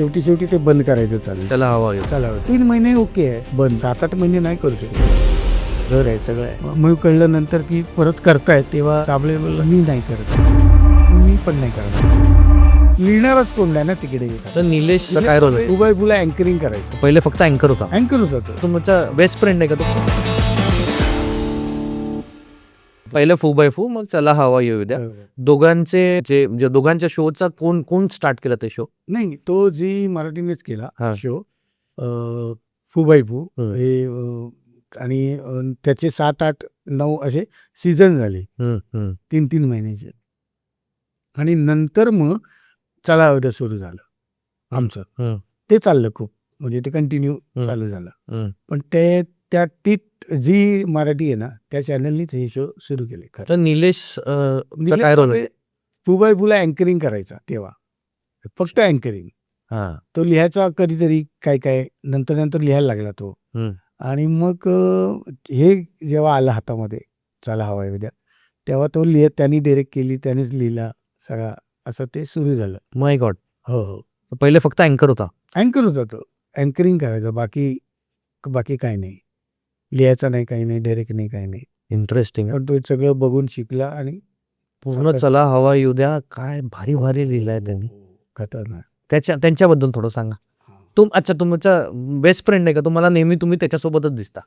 शेवटी ते बंद करायचं चालेल. त्याला हवा चला 3 महिने ओके आहे, बंद 7-8 महिने नाही करू शकत. घर आहे सगळं आहे. मग कळलं नंतर की परत करतायत, तेव्हा साबळे बोलला मी नाही करत, मी पण नाही करत. लिहिणारच कोण नाही ना तिकडे. तर निलेशचा काय रोल आहे? उभय फुला अँकरिंग करायचं. पहिले फक्त अँकर होता. अँकर होता तो. तुमचा बेस्ट फ्रेंड आहे का तो? पहिलं फू बाय फू, मग चला हवा येऊ द्या. दोघांचे जे दोघांच्या शोचा कोण स्टार्ट केला ते शो? नाही, तो जी मराठीनेच केला हा. शो, फू बाय फू हे, आणि त्याचे 7-8-9 असे सीझन झाले, 3-3 महिन्याचे. आणि नंतर मग चला हवा द्या सुरू झालं आमचं. ते चाललं खूप, म्हणजे ते कंटिन्यू चालू झालं. पण ती जी मराठी आहे ना, त्या चॅनलनीच हे शो सुरू केले. तर निलेश काय रोल आहे? फू बाय फूला अँकरिंग करायचा तेव्हा, फक्त अँकरिंग. तो लिहायचा कधीतरी काय नंतर लिहायला लागला तो. आणि मग हे जेव्हा आलं हातामध्ये चला हवा येऊ द्या, तेव्हा तो त्यांनी डायरेक्ट केली, त्यानेच लिहिला सगळा, असं ते सुरू झालं. माय गॉड. हो. पहिले फक्त अँकर होता. अँकर होता तो, अँकरिंग करायचा, बाकी काय नाही, लिहायचा नाही, काही नाही, डायरेक्ट नाही, काही नाही. इंटरेस्टिंग. पण तो सगळं बघून शिकला आणि पूर्ण चला हवा येऊ द्या काय भारी लिहिलाय त्यांनी. खतरनाक. त्यांच्याबद्दल थोडं सांगा. अच्छा, तुमचा बेस्ट फ्रेंड आहे का? तुम्हाला नेहमी तुम्ही त्याच्यासोबतच दिसता?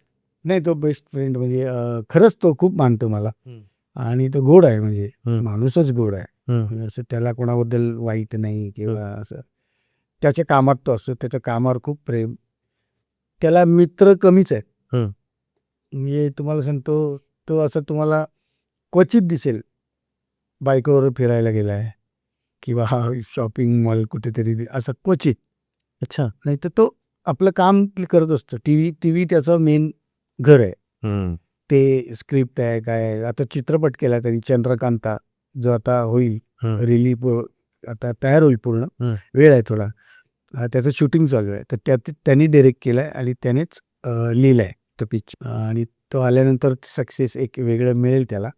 नाही, तो बेस्ट फ्रेंड म्हणजे खरंच तो खूप मानतो मला. आणि तो गोड आहे, म्हणजे माणूसच गोड आहे. म्हणजे असं त्याला कोणाबद्दल वाईट नाही किंवा असं. त्याच्या कामात तो असतो, त्याच्या कामावर खूप प्रेम. त्याला मित्र कमीच आहेत. म्हणजे तुम्हाला सांगतो, तो असं तुम्हाला क्वचित दिसेल बायकोवर फिरायला गेलाय किंवा शॉपिंग मॉल कुठेतरी, असं क्वचित. अच्छा. नाही तर तो आपलं काम करत असतो. टीव्ही त्याचं मेन घर आहे. ते स्क्रिप्ट आहे, काय आता चित्रपट केला त्यांनी, चंद्रकांता, जो आता होईल रिलीज, आता तयार होईल, पूर्ण वेळ आहे थोडा. त्याचं शूटिंग चालू आहे, तर त्यांनी डायरेक्ट केलाय आणि त्यानेच लिहिलाय तो पिक्चर. आणि तो आल्यानंतर सक्सेस एक वेगळं मिळेल त्याला.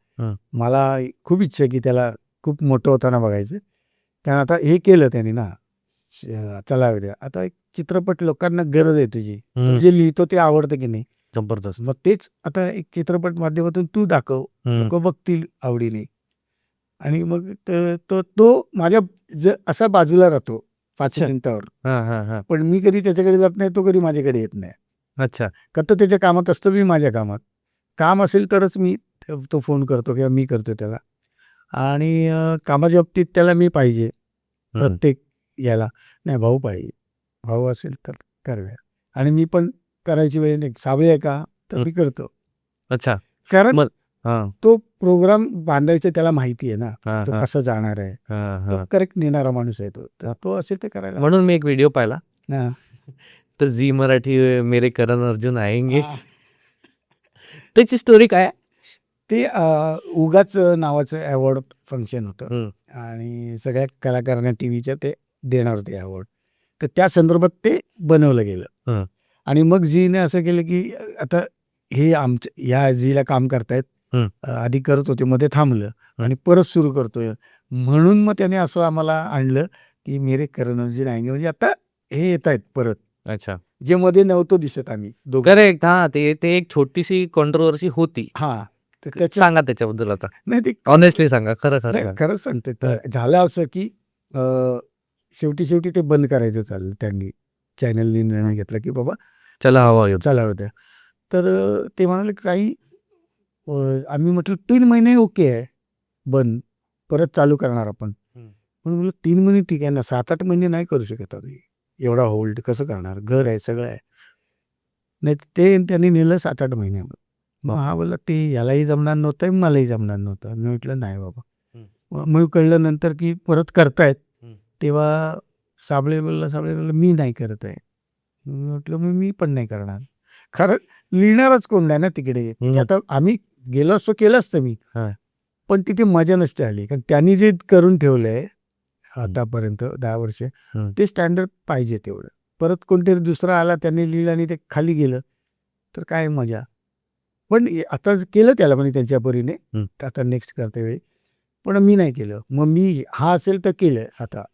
मला खूप इच्छा आहे की त्याला खूप मोठं होताना बघायचं. त्यानं आता हे केलं त्यांनी ना, चला हवा द्या. आता एक चित्रपट लोकांना गरज आहे तुझी, जे लिहितो ते आवडतं की नाही, जबरदस्त. मग तेच आता एक चित्रपट माध्यमातून तू दाखव, लोक बघतील आवडीने. आणि मग तो माझ्या असा बाजूला राहतो 5 मिनिटावर, पण मी कधी त्याच्याकडे जात नाही, तो कधी माझ्याकडे येत नाही. अच्छा. का तर त्याच्या कामात असतो, मी माझ्या कामात. काम असेल तरच मी तो फोन करतो किंवा मी करतो त्याला. आणि कामाच्या बाबतीत त्याला मी पाहिजे प्रत्येक याला. नाही, भाऊ पाहिजे, भाऊ असेल तर करूया. आणि मी पण करायची वेळ नाही, साबळे आहे का तर मी करतो. अच्छा. कारण तो प्रोग्राम बांधायचं त्याला माहिती आहे ना, तो कसं जाणार आहे, करेक्ट नेणारा माणूस आहे तो. तो असेल ते करायला. म्हणून मी एक व्हिडिओ पाहिला, तर झी मराठी मेरे करण अर्जुन आएंगे, त्याची स्टोरी काय? ते उगाच नावाचं अवॉर्ड फंक्शन होतं आणि सगळ्या कलाकारांना टीव्हीच्या ते देणार होते अवॉर्ड. तर त्या संदर्भात ते बनवलं गेलं. आणि मग झीने असं केलं की आता हे या झीला काम करतायत, आधी करत होते, मध्ये थांबलं आणि परत सुरू करतोय, म्हणून मग त्याने असं आम्हाला आणलं की मेरे करण अर्जुन आएंगे, म्हणजे आता हे येत आहेत परत. अच्छा. जे मध्ये नव्हतं दिसत आम्ही दोघं. करेक्ट. ते एक छोटीशी कॉन्ट्रोवर्सी होती. सांगा त्याच्याबद्दल आता. नाही, ते ऑनेस्टली सांगा, खरंच सांगते. तर झालं असं की शेवटी ते बंद करायचं चाललं. त्यांनी चॅनलनी निर्णय घेतला की बाबा चला हवा होत्या. तर ते म्हणाले काही, आम्ही म्हटलं 3 महिने ओके आहे, बंद परत चालू करणार आपण. म्हणून म्हटलं 3 महिने ठीक आहे ना, 7-8 महिने नाही करू शकत आम्ही, एवढा होल्ड कसं करणार, घर आहे सगळं आहे. नाही, ते त्यांनी नेलं 7-8 महिने. मग हा बोलला ते यालाही जमणार नव्हतं, मलाही जमणार नव्हतं. मी म्हटलं नाही बाबा. मग कळलं नंतर की परत करतायत, तेव्हा साबळे बोलला मी नाही करत आहे. म्हटलं मी पण नाही करणार. खरं लिहिणारच कोण नाही ना तिकडे. आता आम्ही गेलो असतो, केलं असतं मी, पण तिथे मजा नसते आली. कारण त्यांनी जे करून ठेवलंय आतापर्यंत 10 वर्ष, ते स्टँडर्ड पाहिजे तेवढं. परत कोणतरी दुसरा आला, त्यांनी लिहिलं आणि ते खाली गेलं तर काय मजा. पण आता केलं त्याला म्हणजे त्यांच्या परीने, आता नेक्स्ट करते वेळी. पण मी नाही केलं. मग मी हा असेल तर केलं आता.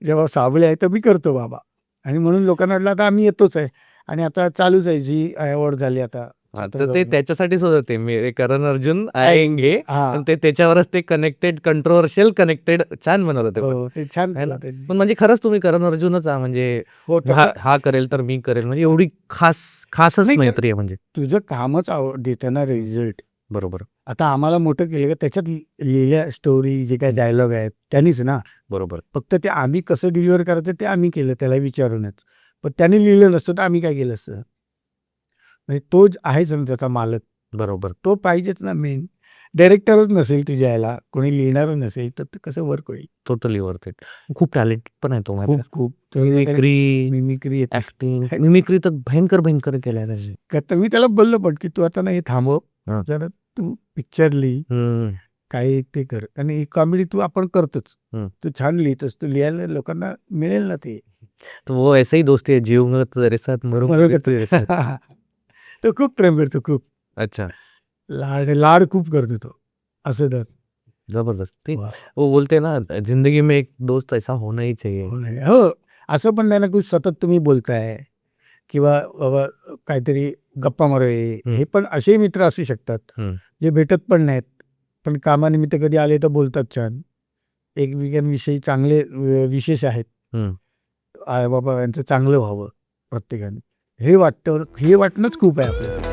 जेव्हा साबळे आहे तर मी करतो बाबा. आणि म्हणून लोकांना वाटलं आता आम्ही येतोच आहे. आणि आता चालूच आहे, जी अवॉर्ड झाली आता. हां, तर ते त्याच्यासाठीच होतं ते मेरे करण अर्जुन आएंगे. हां. आणि ते त्याच्यावरच ते कनेक्टेड, कंट्रोव्हर्शियल कनेक्टेड छान बनवलं ते पण. हो, ते छान है ना? केलं त्यांनी. पण म्हणजे खरंच तुम्ही करण अर्जुनच आहात म्हणजे हो, हा तसं हा करेल तर मी करेल म्हणजे एवढी खासच नाही, मैत्री आहे म्हणजे. तुझं कामच देतं ना रिझल्ट. बरोबर, आता आम्हाला मोठं केलं का त्याच्यात लिहिल्या स्टोरी जे काही डायलॉग आहेत त्यांनीच ना. बरोबर. फक्त ते आम्ही कसं डिलिव्हर करायचं ते आम्ही केलं त्याला विचारूनच. पण त्याने लिहिलं नसतं तर आम्ही काय केलं असतं. म्हणजे तो आहेच ना त्याचा मालक. बरोबर. तो पाहिजेच ना मेन. डायरेक्टरच नसेल तुझ्या याला, कोणी लिहिणारच नसेल तर ते कसं वर्क होईल. Totally worth it. खूप टॅलेंट पण आहे तो माहिती आहे खूप का? मिमिक्री, मिमिक्री येते. ॲक्टिंग. मिमिक्री तर भयंकर केल्या त्याने. तर मी त्याला बोललो पण की तू आता ना हे थांबव. हां. जरा तू पिक्चर लिही. हं, काही ते कर. आणि ही कॉमेडी तू आपण करतोच. हं. तू छान लिहितोस. तू लिहायला लोकांना मिळेल ना ते. तो वो ऐसे ही दोस्ती है, जीऊंगा तेरे साथ, मरूंगा बरोबर. तेरे साथ. तो खूप प्रेम करतो खूप. अच्छा, लाड खूप करतो तो. असं तर. जबरदस्त. ते वाह! वो बोलते हैं ना, जिंदगी में एक दोस्त ऐसा होना ही चाहिए. हो नाही. हो. असं पण नाही ना की सतत तुम्ही बोलताय किंवा बाबा काहीतरी गप्पा मारूया. हं. हे पण असेही मित्र असू शकतात. हं. जे भेटत पण नाहीत. पण कामानिमित्त कधी आले तर बोलतात छान. एकमेकांविषयी चांगले विशेष आहेत. हं. बाबा यांचं चांगलं व्हावं प्रत्येकाने. हे वाटतं, हे वाटणंच खूप आहे आपल्यासाठी.